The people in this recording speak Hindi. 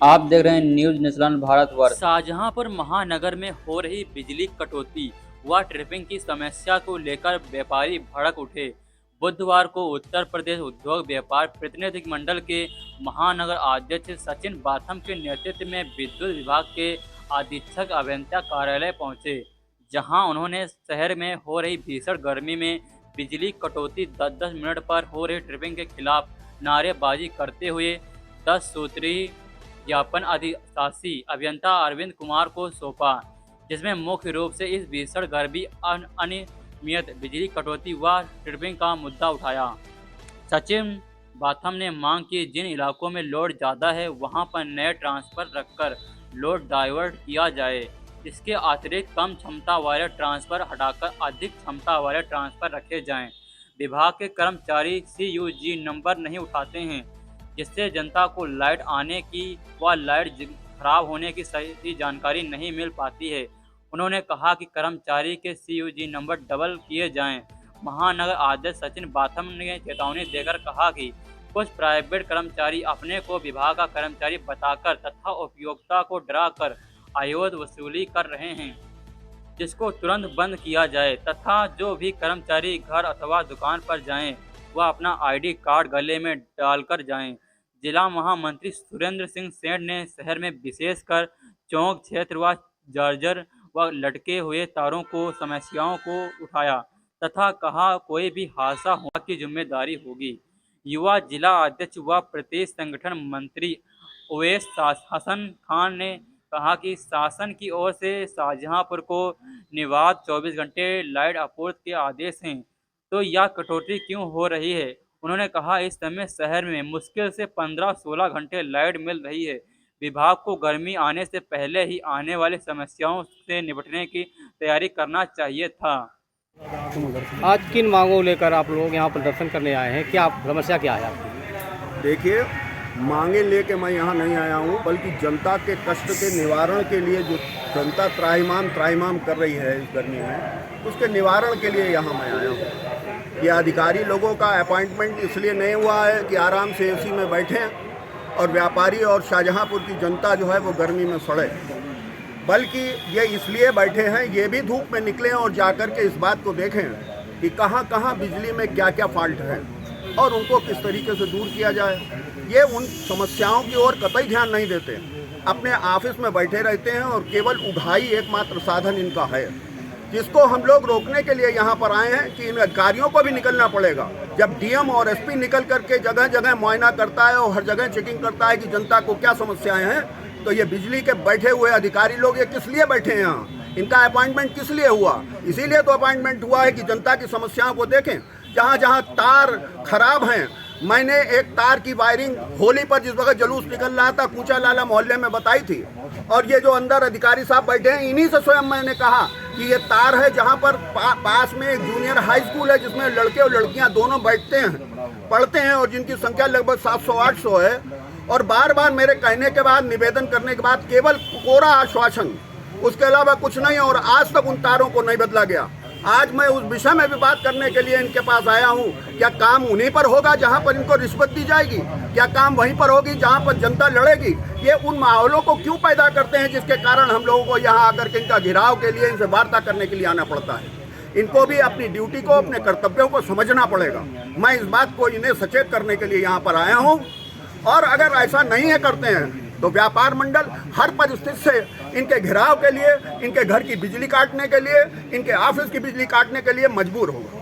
आप देख रहे हैं न्यूज नेशनल भारतवर्ष। शाहजहांपुर महानगर में हो रही बिजली कटौती व ट्रिपिंग की समस्या को लेकर व्यापारी भड़क उठे। बुधवार को उत्तर प्रदेश उद्योग व्यापार प्रतिनिधि मंडल के महानगर अध्यक्ष सचिन बाथम के नेतृत्व में विद्युत विभाग के अधीक्षक अभियंता कार्यालय पहुंचे, जहां उन्होंने शहर में हो रही भीषण गर्मी में बिजली कटौती 10-10 मिनट पर हो रही ट्रिपिंग के खिलाफ नारेबाजी करते हुए 10 सूत्रीय ज्ञापन अधिशासी अभियंता अरविंद कुमार को सौंपा, जिसमें मुख्य रूप से इस भीषण गर्मी, अनियमित बिजली कटौती व ट्रिपिंग का मुद्दा उठाया। सचिन बाथम ने मांग की जिन इलाकों में लोड ज़्यादा है वहां पर नए ट्रांसफर रखकर लोड डाइवर्ट किया जाए। इसके अतिरिक्त कम क्षमता वाले ट्रांसफर हटाकर अधिक क्षमता वाले ट्रांसफर रखे जाएं। विभाग के कर्मचारी CUG नंबर नहीं उठाते हैं, जिससे जनता को लाइट आने की व लाइट खराब होने की सही जानकारी नहीं मिल पाती है। उन्होंने कहा कि कर्मचारी के CUG नंबर डबल किए जाएं। महानगर अध्यक्ष सचिन बाथम ने चेतावनी देकर कहा कि कुछ प्राइवेट कर्मचारी अपने को विभाग का कर्मचारी बताकर तथा उपयोक्ता को डराकर अयोध वसूली कर रहे हैं, जिसको तुरंत बंद किया जाए तथा जो भी कर्मचारी घर अथवा दुकान पर जाएं वह अपना ID कार्ड गले में डालकर जाएं। जिला महामंत्री सुरेंद्र सिंह सेठ ने शहर में विशेषकर चौक क्षेत्र व जर्जर व लटके हुए तारों को समस्याओं को उठाया तथा कहा कोई भी हादसा होने की जिम्मेदारी होगी। युवा जिला अध्यक्ष व प्रदेश संगठन मंत्री ओवैस हसन खान ने कहा कि शासन की ओर से शाहजहांपुर को निर्बाध 24 घंटे लाइट आपूर्ति के आदेश हैं, तो यह कटौती क्यों हो रही है। उन्होंने कहा इस समय शहर में मुश्किल से 15-16 घंटे लाइट मिल रही है। विभाग को गर्मी आने से पहले ही आने वाली समस्याओं से निपटने की तैयारी करना चाहिए था। आज किन मांगों को लेकर आप लोग यहाँ प्रदर्शन करने आए हैं? क्या समस्या क्या है आपकी? देखिए, मांगे लेके मैं यहाँ नहीं आया हूँ, बल्कि जनता के कष्ट के निवारण के लिए जो जनता त्राहिमाम कर रही है इस गर्मी में, उसके निवारण के लिए यहाँ मैं आया हूँ। ये अधिकारी लोगों का अपॉइंटमेंट इसलिए नहीं हुआ है कि आराम से AC में बैठें और व्यापारी और शाहजहांपुर की जनता जो है वो गर्मी में सड़े, बल्कि ये इसलिए बैठे हैं, ये भी धूप में निकलें और जाकर के इस बात को देखें कि कहाँ कहाँ बिजली में क्या क्या फॉल्ट है और उनको किस तरीके से दूर किया जाए। ये उन समस्याओं की ओर कतई ध्यान नहीं देते, अपने ऑफिस में बैठे रहते हैं और केवल उधाई एकमात्र साधन इनका है, जिसको हम लोग रोकने के लिए यहाँ पर आए हैं कि इन अधिकारियों को भी निकलना पड़ेगा। जब DM और SP निकल करके जगह जगह मुआयना करता है और हर जगह चेकिंग करता है कि जनता को क्या समस्याएं हैं, तो ये बिजली के बैठे हुए अधिकारी लोग ये किस लिए बैठे हैं यहाँ? इनका अपॉइंटमेंट किस लिए हुआ? इसीलिए तो अपॉइंटमेंट हुआ है कि जनता की समस्याओं को देखें। जहाँ जहाँ तार खराब हैं, मैंने एक तार की वायरिंग होली पर जिस वक्त जुलूस निकल रहा था कूचा लाला मोहल्ले में बताई थी, और ये जो अंदर अधिकारी साहब बैठे हैं इन्हीं से स्वयं मैंने कहा कि ये तार है जहाँ पर पास में एक जूनियर हाई स्कूल है जिसमें लड़के और लड़कियाँ दोनों बैठते हैं, पढ़ते हैं और जिनकी संख्या लगभग 700-800 है। और बार बार मेरे कहने के बाद, निवेदन करने के बाद केवल कोरा आश्वासन, उसके अलावा कुछ नहीं, और आज तक उन तारों को नहीं बदला गया। आज मैं उस विषय में भी बात करने के लिए इनके पास आया हूँ। क्या काम उन्हीं पर होगा जहाँ पर इनको रिश्वत दी जाएगी? क्या काम वहीं पर होगी जहाँ पर जनता लड़ेगी? ये उन माहौलों को क्यों पैदा करते हैं जिसके कारण हम लोगों को यहाँ आकर के इनका घिराव के लिए, इनसे वार्ता करने के लिए आना पड़ता है? इनको भी अपनी ड्यूटी को, अपने कर्तव्यों को समझना पड़ेगा। मैं इस बात को इन्हें सचेत करने के लिए यहाँ पर आया हूँ, और अगर ऐसा नहीं है करते हैं तो व्यापार मंडल हर परिस्थिति से इनके घेराव के लिए, इनके घर की बिजली काटने के लिए, इनके ऑफिस की बिजली काटने के लिए मजबूर होगा।